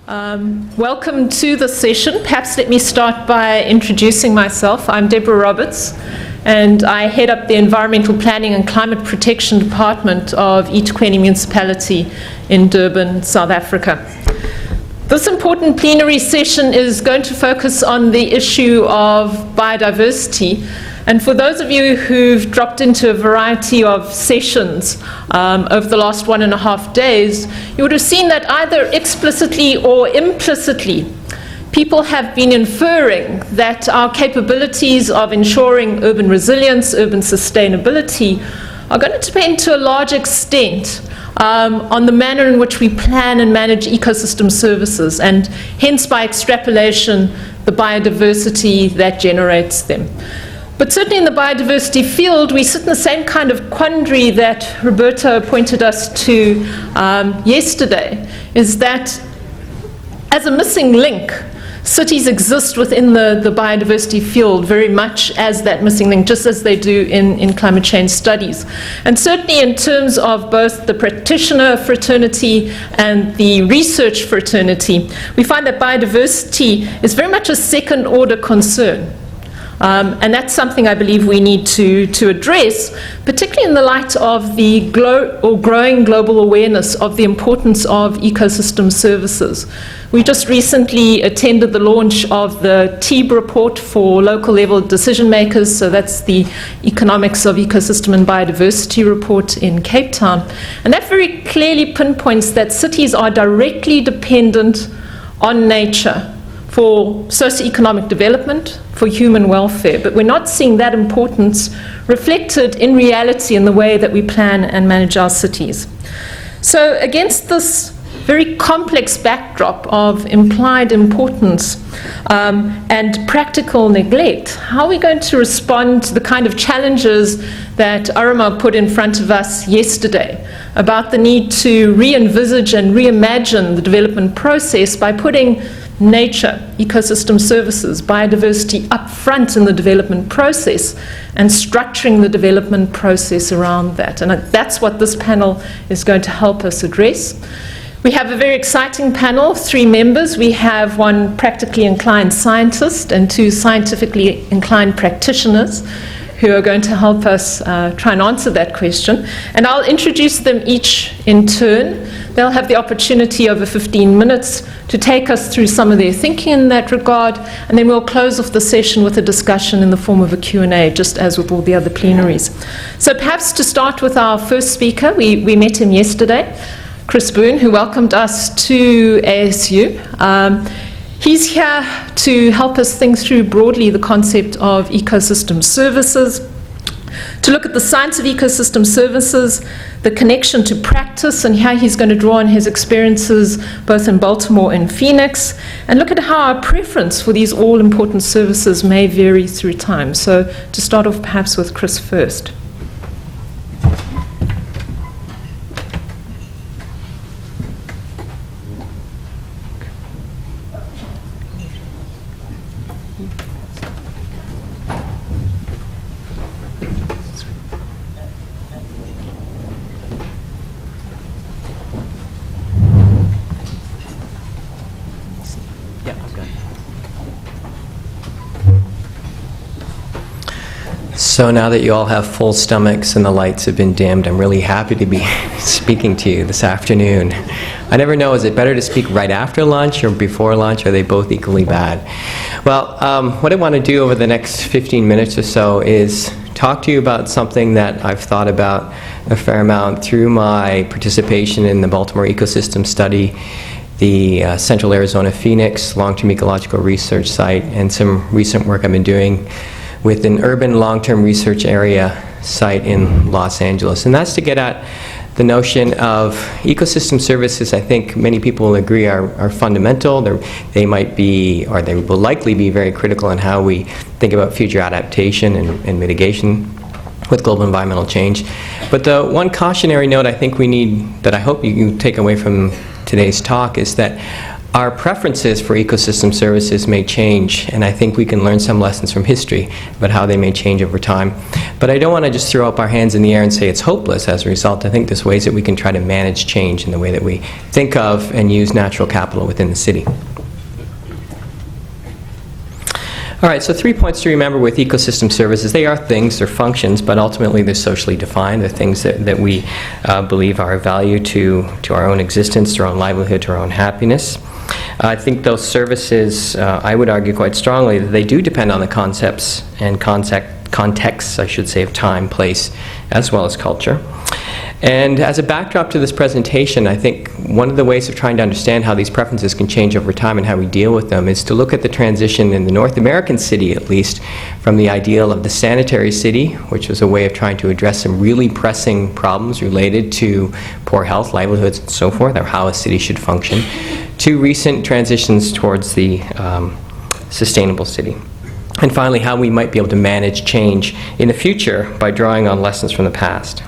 Welcome to the session. Perhaps let me start by introducing myself. I'm Debra Roberts, and I head up the Environmental Planning and Climate Protection Department of eThekwini Municipality in Durban, South Africa. This important plenary session is going to focus on the issue of biodiversity. And for those of you who've dropped into a variety of sessions over the last 1.5 days, you would have seen that either explicitly or implicitly, people have been inferring that our capabilities of ensuring urban resilience, urban sustainability, are going to depend to a large extent on the manner in which we plan and manage ecosystem services, and hence by extrapolation, the biodiversity that generates them. But certainly in the biodiversity field, we sit in the same kind of quandary that Roberto pointed us to yesterday, is that as a missing link, cities exist within the biodiversity field very much as that missing link, just as they do in climate change studies. And certainly in terms of both the practitioner fraternity and the research fraternity, we find that biodiversity is very much a second order concern. And that's something I believe we need to address, particularly in the light of the growing global awareness of the importance of ecosystem services. We just recently attended the launch of the Dept report for local level decision makers, so that's the Economics of Ecosystem and Biodiversity report in Cape Town. And that very clearly pinpoints that cities are directly dependent on nature for socioeconomic development, for human welfare, but we're not seeing that importance reflected in reality in the way that we plan and manage our cities. So against this very complex backdrop of implied importance and practical neglect, how are we going to respond to the kind of challenges that Arama put in front of us yesterday about the need to re-envisage and reimagine the development process by putting nature, ecosystem services, biodiversity up front in the development process and structuring the development process around that. And that's what this panel is going to help us address. We have a very exciting panel, 3 members. We have 1 practically inclined scientist and 2 scientifically inclined practitioners who are going to help us try and answer that question. And I'll introduce them each in turn. They'll have the opportunity over 15 minutes to take us through some of their thinking in that regard, and then we'll close off the session with a discussion in the form of a Q&A, just as with all the other plenaries. So perhaps to start with our first speaker, we met him yesterday, Chris Boone, who welcomed us to ASU. He's here to help us think through broadly the concept of ecosystem services, to look at the science of ecosystem services, the connection to practice, and how he's going to draw on his experiences both in Baltimore and Phoenix, and look at how our preference for these all-important services may vary through time. So to start off perhaps with Chris first. So now that you all have full stomachs and the lights have been dimmed, I'm really happy to be speaking to you this afternoon. I never know, is it better to speak right after lunch or before lunch? Are they both equally bad? Well, what I want to do over the next 15 minutes or so is talk to you about something that I've thought about a fair amount through my participation in the Baltimore Ecosystem Study, the Central Arizona Phoenix Long-Term Ecological Research Site, and some recent work I've been doing with an urban long-term research area site in Los Angeles. And that's to get at the notion of ecosystem services. I think many people will agree are fundamental. They might be, or they will likely be, very critical in how we think about future adaptation and mitigation with global environmental change. But the one cautionary note I think we need, that I hope you take away from today's talk, is that our preferences for ecosystem services may change, and I think we can learn some lessons from history about how they may change over time. But I don't want to just throw up our hands in the air and say it's hopeless as a result. I think there's ways that we can try to manage change in the way that we think of and use natural capital within the city. All right, so 3 points to remember with ecosystem services. They are things, they're functions, but ultimately they're socially defined. They're things that we believe are of value to our own existence, to our own livelihood, to our own happiness. I think those services, I would argue quite strongly, that they do depend on the concepts and contexts, I should say, of time, place, as well as culture. And as a backdrop to this presentation, I think one of the ways of trying to understand how these preferences can change over time and how we deal with them is to look at the transition in the North American city, at least, from the ideal of the sanitary city, which was a way of trying to address some really pressing problems related to poor health, livelihoods, and so forth, or how a city should function, to recent transitions towards the sustainable city. And finally, how we might be able to manage change in the future by drawing on lessons from the past.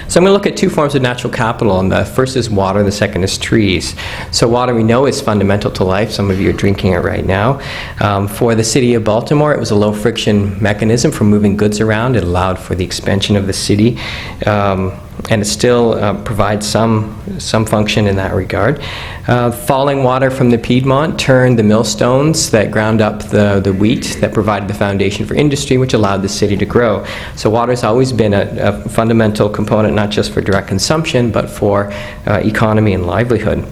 So I'm going to look at two forms of natural capital, and the first is water, the second is trees. So water we know is fundamental to life. Some of you are drinking it right now. For the city of Baltimore, it was a low-friction mechanism for moving goods around. It allowed for the expansion of the city, and it still provides some function in that regard. Falling water from the Piedmont turned the millstones that ground up the wheat that provided the foundation for industry, which allowed the city to grow. So water has always been a fundamental component, not just for direct consumption, but for economy and livelihood.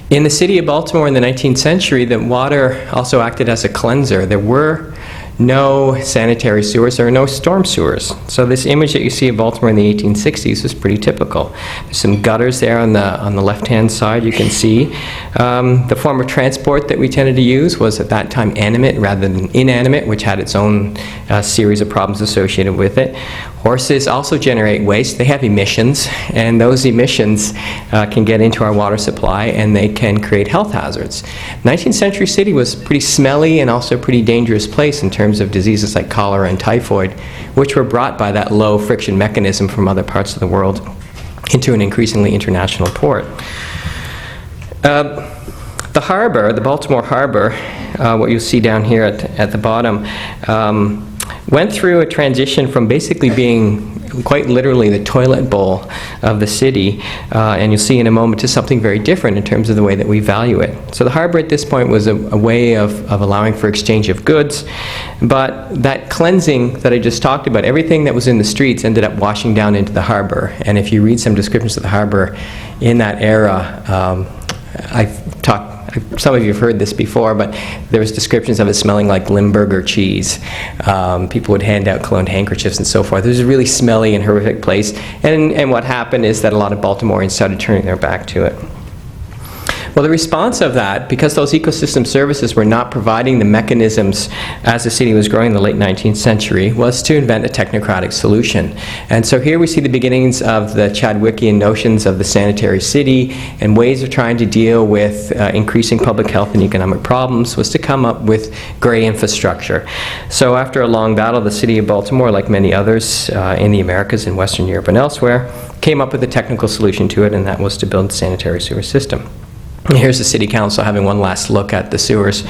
In the city of Baltimore in the 19th century, the water also acted as a cleanser. There were no sanitary sewers, there are no storm sewers. So this image that you see of Baltimore in the 1860s was pretty typical. There's some gutters there on the left-hand side, you can see. The form of transport that we tended to use was at that time animate rather than inanimate, which had its own series of problems associated with it. Horses also generate waste. They have emissions, and those emissions can get into our water supply, and they can create health hazards. 19th century city was pretty smelly and also a pretty dangerous place in terms of diseases like cholera and typhoid, which were brought by that low friction mechanism from other parts of the world into an increasingly international port. The harbor, the Baltimore Harbor, what you'll see down here at the bottom, went through a transition from basically being quite literally the toilet bowl of the city, and you'll see in a moment, to something very different in terms of the way that we value it. So the harbor at this point was a way of allowing for exchange of goods, but that cleansing that I just talked about, everything that was in the streets ended up washing down into the harbor. And if you read some descriptions of the harbor in that era, some of you have heard this before, but there was descriptions of it smelling like Limburger cheese. People would hand out cologne handkerchiefs and so forth. It was a really smelly and horrific place. And what happened is that a lot of Baltimoreans started turning their back to it. Well, the response of that, because those ecosystem services were not providing the mechanisms as the city was growing in the late 19th century, was to invent a technocratic solution. And so here we see the beginnings of the Chadwickian notions of the sanitary city, and ways of trying to deal with increasing public health and economic problems was to come up with gray infrastructure. So after a long battle, the city of Baltimore, like many others in the Americas, in Western Europe and elsewhere, came up with a technical solution to it, and that was to build a sanitary sewer system. Here's the city council having one last look at the sewers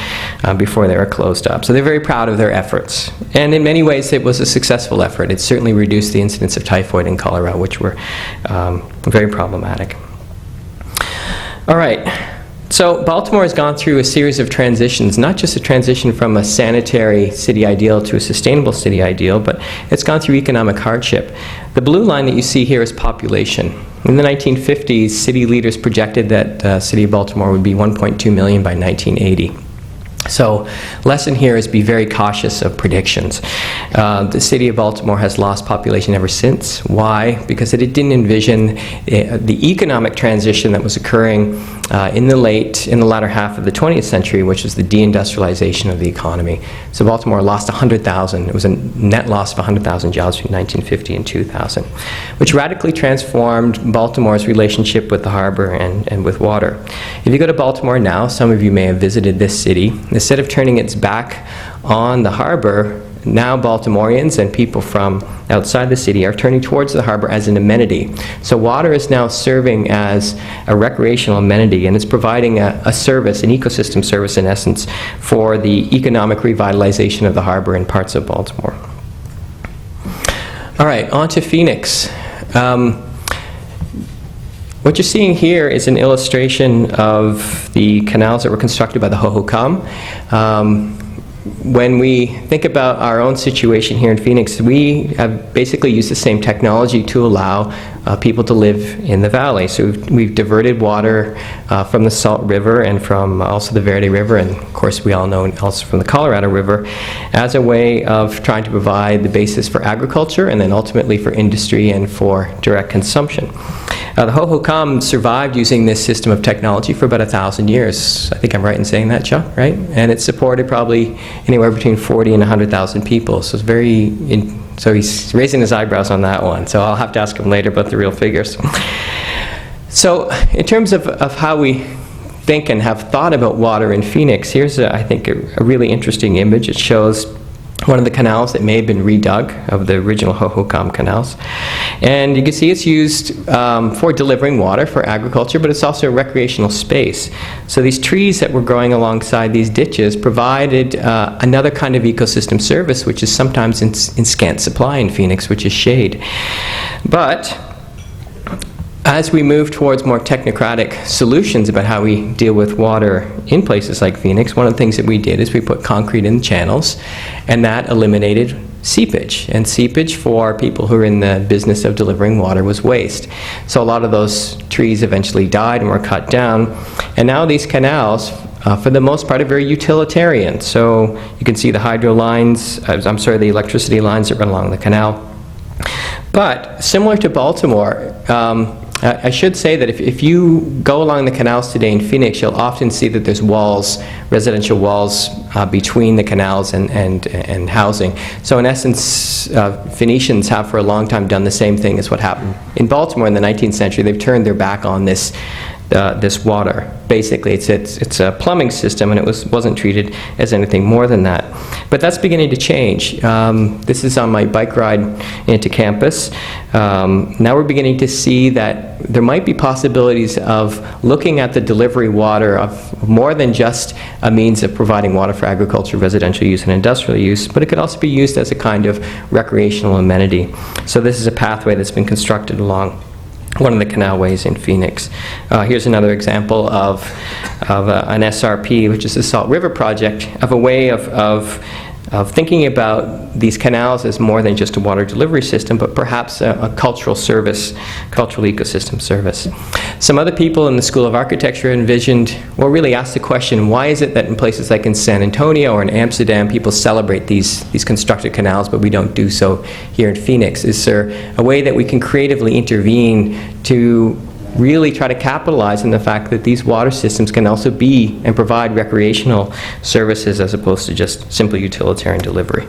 before they were closed up. So they're very proud of their efforts. And in many ways, it was a successful effort. It certainly reduced the incidence of typhoid and cholera, which were very problematic. All right. So Baltimore has gone through a series of transitions, not just a transition from a sanitary city ideal to a sustainable city ideal, but it's gone through economic hardship. The blue line that you see here is population. In the 1950s, city leaders projected that the city of Baltimore would be 1.2 million by 1980. So, lesson here is be very cautious of predictions. The city of Baltimore has lost population ever since. Why? Because it didn't envision the economic transition that was occurring in the latter half of the 20th century, which was the deindustrialization of the economy. So Baltimore lost 100,000. It was a net loss of 100,000 jobs between 1950 and 2000, which radically transformed Baltimore's relationship with the harbor and with water. If you go to Baltimore now, some of you may have visited this city. Instead of turning its back on the harbor now Baltimoreans and people from outside the city are turning towards the harbor as an amenity. So water is now serving as a recreational amenity, and it's providing a service, an ecosystem service in essence, for the economic revitalization of the harbor in parts of Baltimore. All right, on to Phoenix. What you're seeing here is an illustration of the canals that were constructed by the Hohokam. When we think about our own situation here in Phoenix, we have basically used the same technology to allow people to live in the valley. So we've diverted water from the Salt River and from also the Verde River, and of course we all know also from the Colorado River, as a way of trying to provide the basis for agriculture and then ultimately for industry and for direct consumption. The Hohokam survived using this system of technology for about 1,000 years. I think I'm right in saying that, Chuck, right? And it supported probably anywhere between 40 and 100,000 people. So it's so he's raising his eyebrows on that one. So I'll have to ask him later about the real figures. So in terms of how we think and have thought about water in Phoenix, here's, I think, a really interesting image. It shows one of the canals that may have been redug of the original Hohokam canals. And you can see it's used for delivering water for agriculture, but it's also a recreational space. So these trees that were growing alongside these ditches provided another kind of ecosystem service, which is sometimes in scant supply in Phoenix, which is shade. But as we move towards more technocratic solutions about how we deal with water in places like Phoenix, one of the things that we did is we put concrete in the channels, and that eliminated seepage. And seepage, for people who are in the business of delivering water, was waste. So a lot of those trees eventually died and were cut down. And now these canals, for the most part, are very utilitarian. So you can see the hydro lines, the electricity lines that run along the canal. But similar to Baltimore, I should say that if you go along the canals today in Phoenix, you'll often see that there's walls, residential walls between the canals and housing. So in essence, Phoenicians have for a long time done the same thing as what happened in Baltimore in the 19th century. They've turned their back on this water. Basically, it's a plumbing system, and it wasn't treated as anything more than that. But that's beginning to change. This is on my bike ride into campus. Now we're beginning to see that there might be possibilities of looking at the delivery water of more than just a means of providing water for agriculture, residential use, and industrial use, but it could also be used as a kind of recreational amenity. So this is a pathway that's been constructed along one of the canalways in Phoenix. Here's another example of an SRP, which is the Salt River Project, of a way of thinking about these canals as more than just a water delivery system, but perhaps a cultural service, cultural ecosystem service. Some other people in the School of Architecture envisioned, or really asked the question, why is it that in places like in San Antonio or in Amsterdam, people celebrate these constructed canals, but we don't do so here in Phoenix? Is there a way that we can creatively intervene to really try to capitalize on the fact that these water systems can also be and provide recreational services as opposed to just simply utilitarian delivery?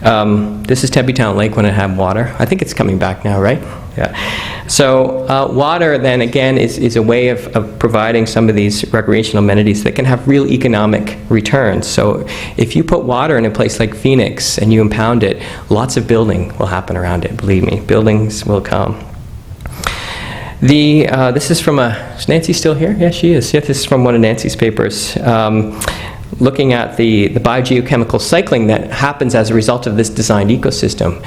This is Tempe Town Lake when it had water. I think it's coming back now, right? Yeah. So water then again is a way of providing some of these recreational amenities that can have real economic returns. So if you put water in a place like Phoenix and you impound it, lots of building will happen around it, believe me. Buildings will come. This is from is Nancy still here? Yeah, she is. Yeah, this is from one of Nancy's papers, looking at the biogeochemical cycling that happens as a result of this designed ecosystem.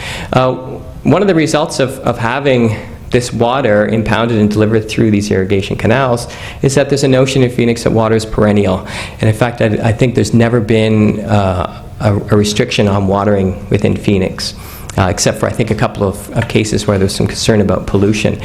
One of the results of having this water impounded and delivered through these irrigation canals is that there's a notion in Phoenix that water is perennial. And in fact, I think there's never been a restriction on watering within Phoenix. Except for, I think, a couple of cases where there's some concern about pollution.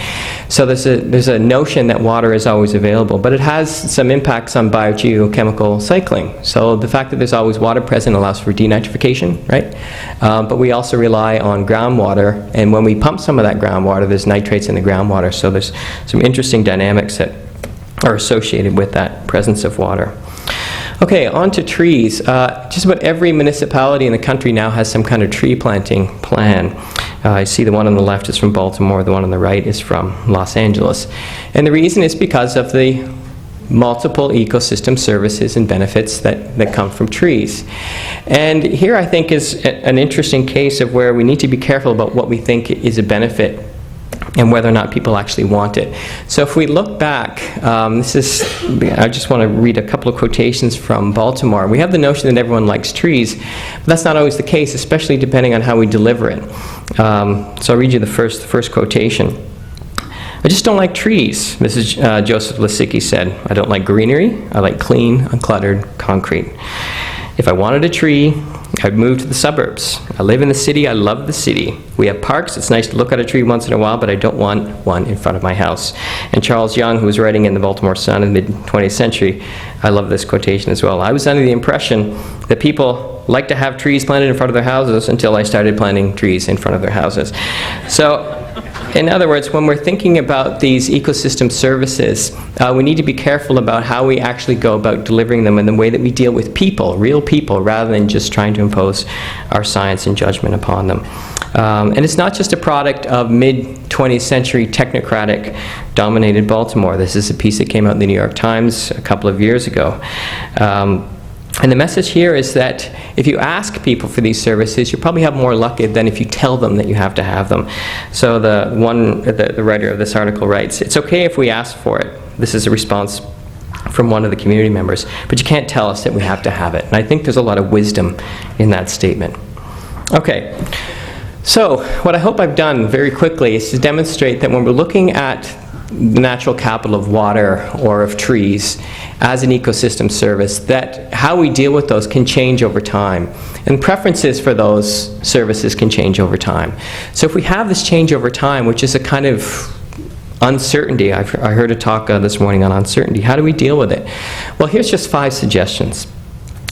So there's a notion that water is always available, but it has some impacts on biogeochemical cycling. So the fact that there's always water present allows for denitrification, right? But we also rely on groundwater, and when we pump some of that groundwater, there's nitrates in the groundwater. So there's some interesting dynamics that are associated with that presence of water. Okay, on to trees. Just about every municipality in the country now has some kind of tree planting plan. I see the one on the left is from Baltimore, the one on the right is from Los Angeles. And the reason is because of the multiple ecosystem services and benefits that come from trees. And here I think is an interesting case of where we need to be careful about what we think is a benefit and whether or not people actually want it. So if we look back, I just want to read a couple of quotations from Baltimore. We have the notion that everyone likes trees, but that's not always the case, especially depending on how we deliver it. So I'll read you the first quotation. "I just don't like trees," Mrs. Joseph Lisicki said. "I don't like greenery. I like clean, uncluttered concrete. If I wanted a tree, I'd move to the suburbs. I live in the city. I love the city. We have parks. It's nice to look at a tree once in a while, but I don't want one in front of my house." And Charles Young, who was writing in the Baltimore Sun in the mid-20th century, I love this quotation as well. "I was under the impression that people like to have trees planted in front of their houses until I started planting trees in front of their houses." So, in other words, when we're thinking about these ecosystem services, we need to be careful about how we actually go about delivering them in the way that we deal with people, real people, rather than just trying to impose our science and judgment upon them. And it's not just a product of mid-20th century technocratic dominated Baltimore. This is a piece that came out in the New York Times a couple of years ago. And the message here is that if you ask people for these services, you probably have more luck than if you tell them that you have to have them. So the writer of this article writes, "It's okay if we ask for it." This is a response from one of the community members, "but you can't tell us that we have to have it." And I think there's a lot of wisdom in that statement. Okay. So what I hope I've done very quickly is to demonstrate that when we're looking at the natural capital of water or of trees as an ecosystem service, that how we deal with those can change over time. And preferences for those services can change over time. So if we have this change over time, which is a kind of uncertainty, I heard a talk this morning on uncertainty, how do we deal with it? Well, here's just 5 suggestions.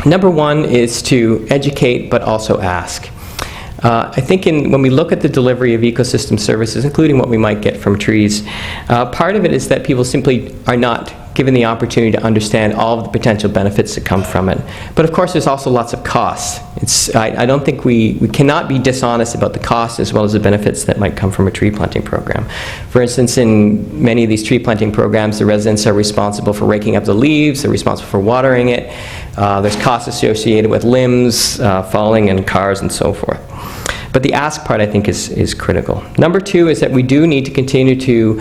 Number 1 is to educate but also ask. I think when we look at the delivery of ecosystem services, including what we might get from trees, part of it is that people simply are not given the opportunity to understand all of the potential benefits that come from it. But of course, there's also lots of costs. I don't think we cannot be dishonest about the costs as well as the benefits that might come from a tree planting program. For instance, in many of these tree planting programs, the residents are responsible for raking up the leaves, they're responsible for watering it. There's costs associated with limbs falling and cars and so forth. But the ask part, I think, is critical. Number 2 is that we do need to continue to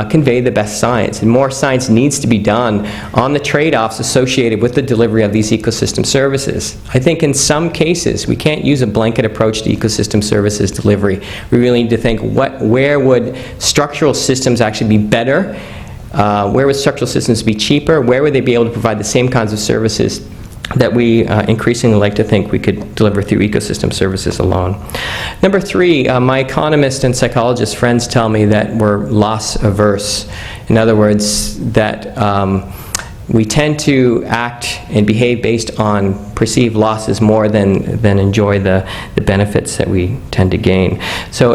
convey the best science, and more science needs to be done on the trade-offs associated with the delivery of these ecosystem services. I think in some cases, we can't use a blanket approach to ecosystem services delivery. We really need to think, where would structural systems actually be better? Where would structural systems be cheaper? Where would they be able to provide the same kinds of services that we increasingly like to think we could deliver through ecosystem services alone? Number 3, my economist and psychologist friends tell me that we're loss averse. In other words, that we tend to act and behave based on perceived losses more than enjoy the benefits that we tend to gain. So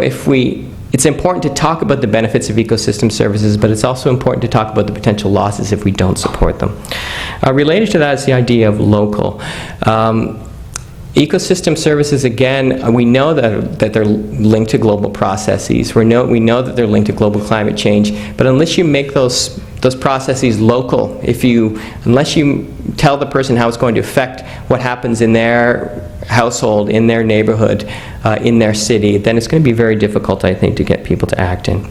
it's important to talk about the benefits of ecosystem services, but it's also important to talk about the potential losses if we don't support them. Related to that is the idea of local. Ecosystem services, again, we know that they're linked to global processes. We know that they're linked to global climate change, but unless you make those processes local, unless you tell the person how it's going to affect what happens in their household, in their neighborhood, in their city, then it's going to be very difficult, I think, to get people to act in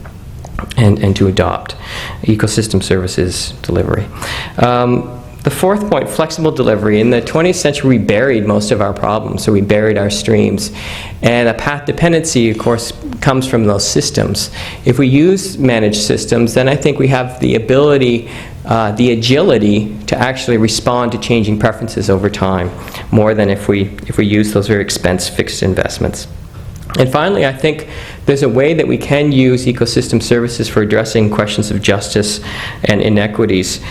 and to adopt ecosystem services delivery. The 4th point, flexible delivery. In the 20th century, we buried most of our problems, so we buried our streams. And a path dependency, of course, comes from those systems. If we use managed systems, then I think we have the ability, the agility to actually respond to changing preferences over time, more than if we use those very expensive fixed investments. And finally, I think there's a way that we can use ecosystem services for addressing questions of justice and inequities.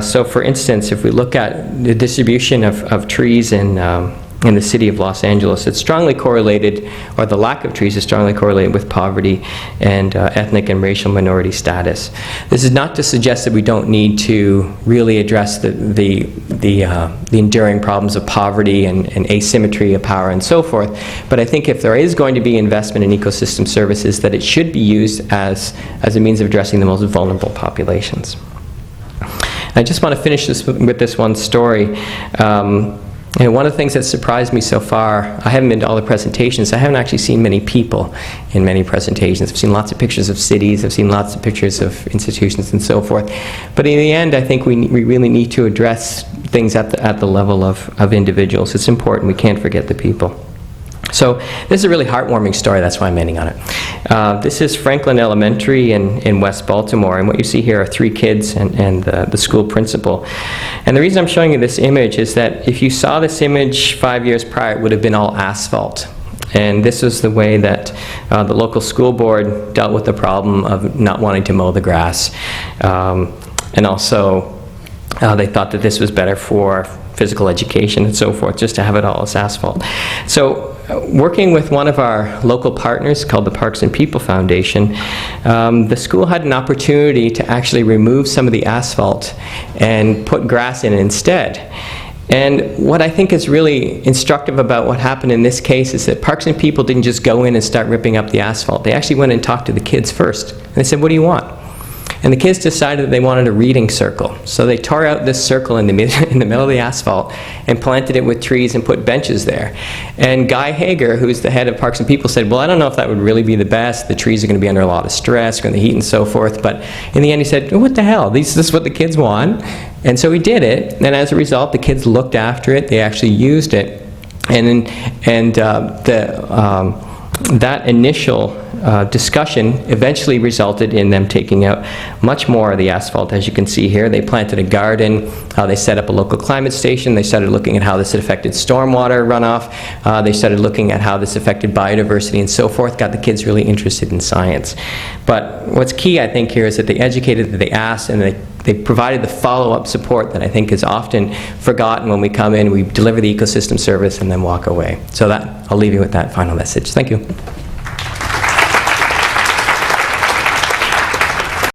So for instance, if we look at the distribution of trees in the city of Los Angeles, it's strongly correlated, or the lack of trees is strongly correlated with poverty and ethnic and racial minority status. This is not to suggest that we don't need to really address the enduring problems of poverty and asymmetry of power and so forth, but I think if there is going to be investment in ecosystem services, that it should be used as a means of addressing the most vulnerable populations. I just want to finish this with this one story. One of the things that surprised me so far, I haven't been to all the presentations. I haven't actually seen many people in many presentations. I've seen lots of pictures of cities. I've seen lots of pictures of institutions and so forth. But in the end, I think we really need to address things at the level of individuals. It's important. We can't forget the people. So this is a really heartwarming story. That's why I'm ending on it. This is Franklin Elementary in West Baltimore, and what you see here are 3 kids and the school principal. And the reason I'm showing you this image is that if you saw this image 5 years prior, it would have been all asphalt. And this is the way that the local school board dealt with the problem of not wanting to mow the grass. And also, they thought that this was better for physical education and so forth, just to have it all as asphalt. So working with one of our local partners called the Parks and People Foundation, the school had an opportunity to actually remove some of the asphalt and put grass in instead. And what I think is really instructive about what happened in this case is that Parks and People didn't just go in and start ripping up the asphalt. They actually went and talked to the kids first. And they said, "What do you want?" And the kids decided that they wanted a reading circle. So they tore out this circle in the middle of the asphalt and planted it with trees and put benches there. And Guy Hager, who's the head of Parks and People, said, "Well, I don't know if that would really be the best. The trees are going to be under a lot of stress, going to heat and so forth." But in the end, he said, "What the hell? This is what the kids want." And so he did it. And as a result, the kids looked after it. They actually used it. That initial discussion eventually resulted in them taking out much more of the asphalt. As you can see here, they planted a garden, they set up a local climate station, they started looking at how this affected stormwater runoff, they started looking at how this affected biodiversity and so forth, got the kids really interested in science. But what's key, I think, here is that they educated, that they asked, and they provided the follow-up support that I think is often forgotten when we come in, we deliver the ecosystem service and then walk away. So I'll leave you with that final message. Thank you.